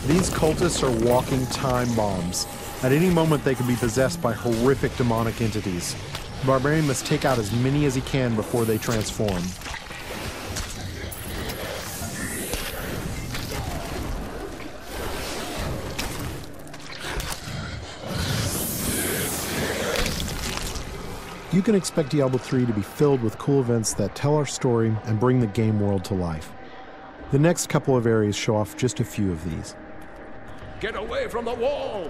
These cultists are walking time bombs. At any moment they can be possessed by horrific demonic entities. The barbarian must take out as many as he can before they transform. You can expect Diablo 3 to be filled with cool events that tell our story and bring the game world to life. The next couple of areas show off just a few of these. Get away from the wall!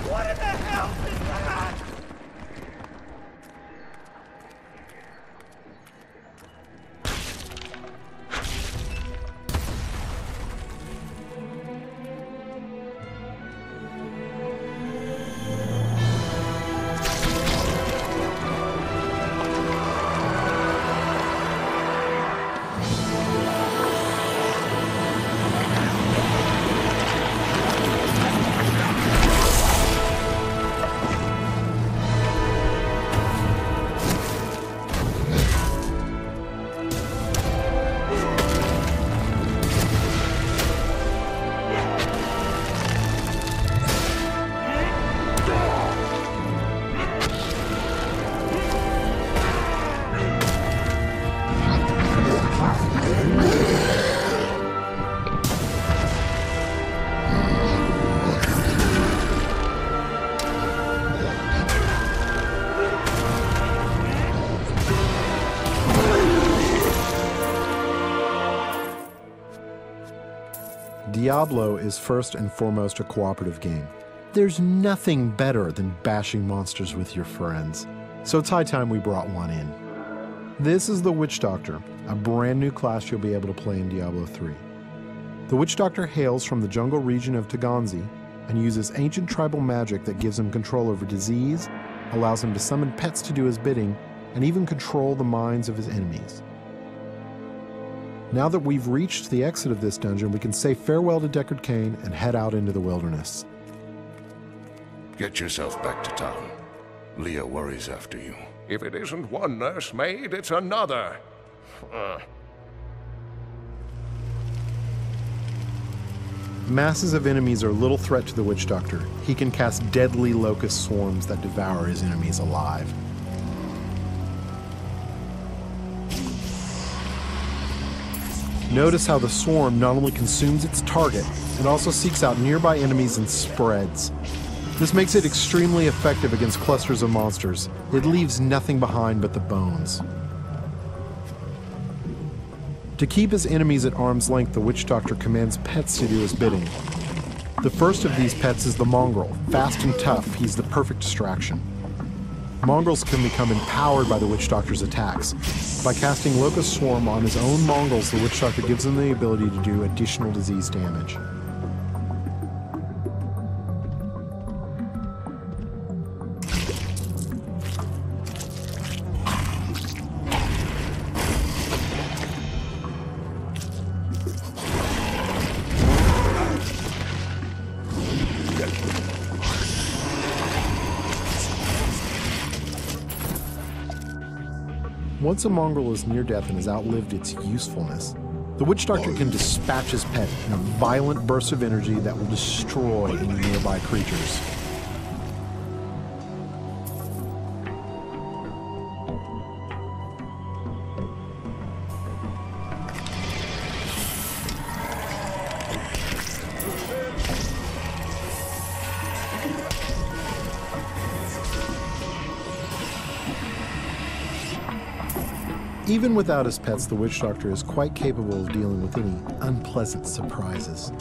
What in the hell is that? Diablo is first and foremost a cooperative game. There's nothing better than bashing monsters with your friends. So it's high time we brought one in. This is the Witch Doctor, a brand new class you'll be able to play in Diablo 3. The Witch Doctor hails from the jungle region of Taganzi and uses ancient tribal magic that gives him control over disease, allows him to summon pets to do his bidding, and even control the minds of his enemies. Now that we've reached the exit of this dungeon, we can say farewell to Deckard Cain and head out into the wilderness. Get yourself back to town. Leah worries after you. If it isn't one nursemaid, it's another. Masses of enemies are little threat to the Witch Doctor. He can cast deadly locust swarms that devour his enemies alive. Notice how the swarm not only consumes its target, it also seeks out nearby enemies and spreads. This makes it extremely effective against clusters of monsters. It leaves nothing behind but the bones. To keep his enemies at arm's length, the Witch Doctor commands pets to do his bidding. The first of these pets is the mongrel. Fast and tough, he's the perfect distraction. Mongrels can become empowered by the Witch Doctor's attacks. By casting Locust Swarm on his own mongrels, the Witch Doctor gives them the ability to do additional disease damage. Once a mongrel is near death and has outlived its usefulness, the Witch Doctor can dispatch his pet in a violent burst of energy that will destroy any nearby creatures. Even without his pets, the Witch Doctor is quite capable of dealing with any unpleasant surprises.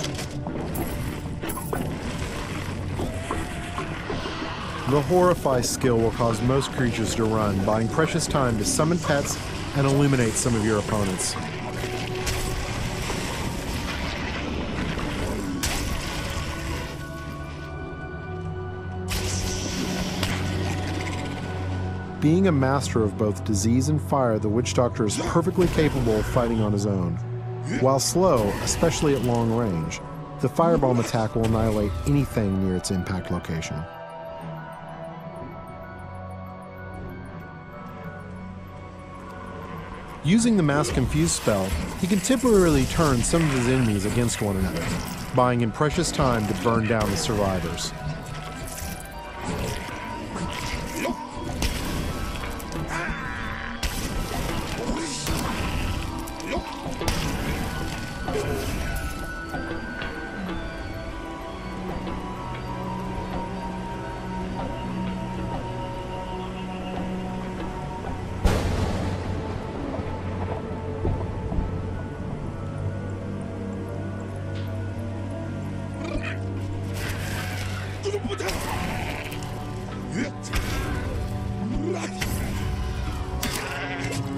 The Horrify skill will cause most creatures to run, buying precious time to summon pets and illuminate some of your opponents. Being a master of both disease and fire, the Witch Doctor is perfectly capable of fighting on his own. While slow, especially at long range, the firebomb attack will annihilate anything near its impact location. Using the Mass Confuse spell, he can temporarily turn some of his enemies against one another. buying him precious time to burn down the survivors.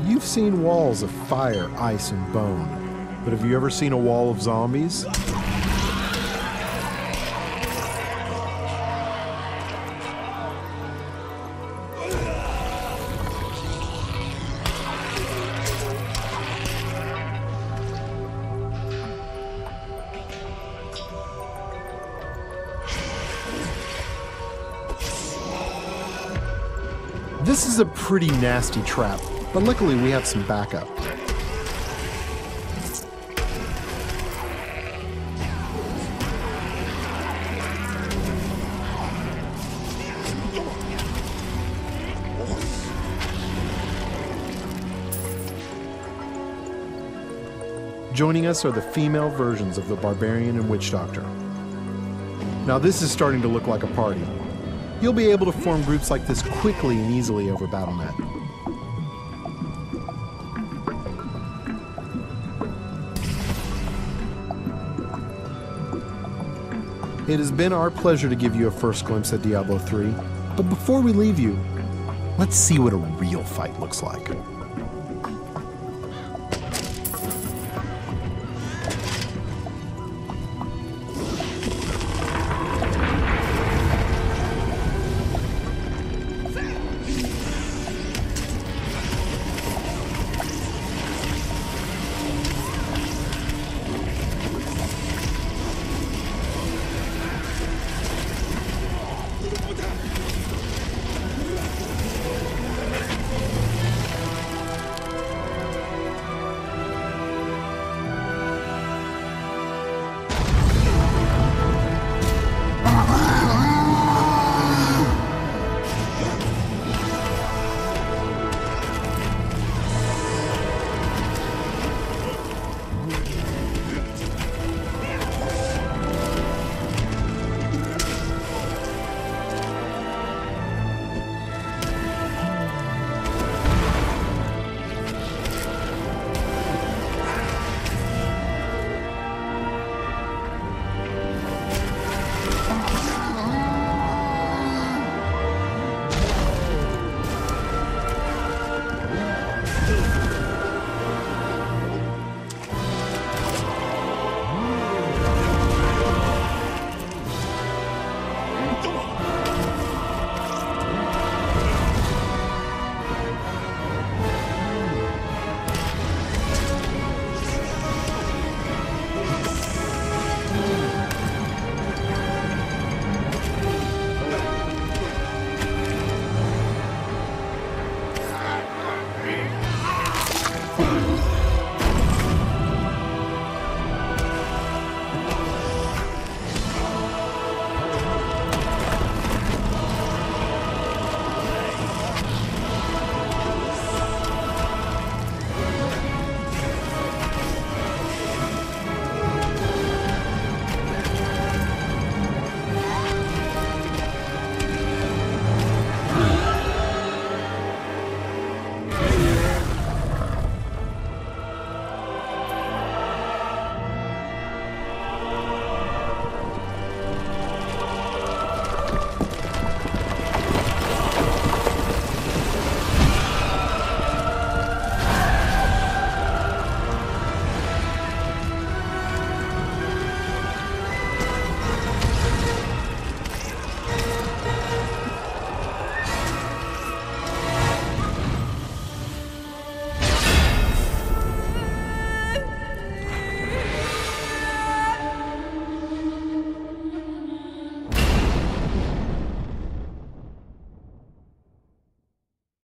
You've seen walls of fire, ice, and bone, but have you ever seen a wall of zombies? This is a pretty nasty trap, but luckily we have some backup. Joining us are the female versions of the Barbarian and Witch Doctor. Now this is starting to look like a party. You'll be able to form groups like this quickly and easily over Battle.net. It has been our pleasure to give you a first glimpse at Diablo 3, but before we leave you, let's see what a real fight looks like.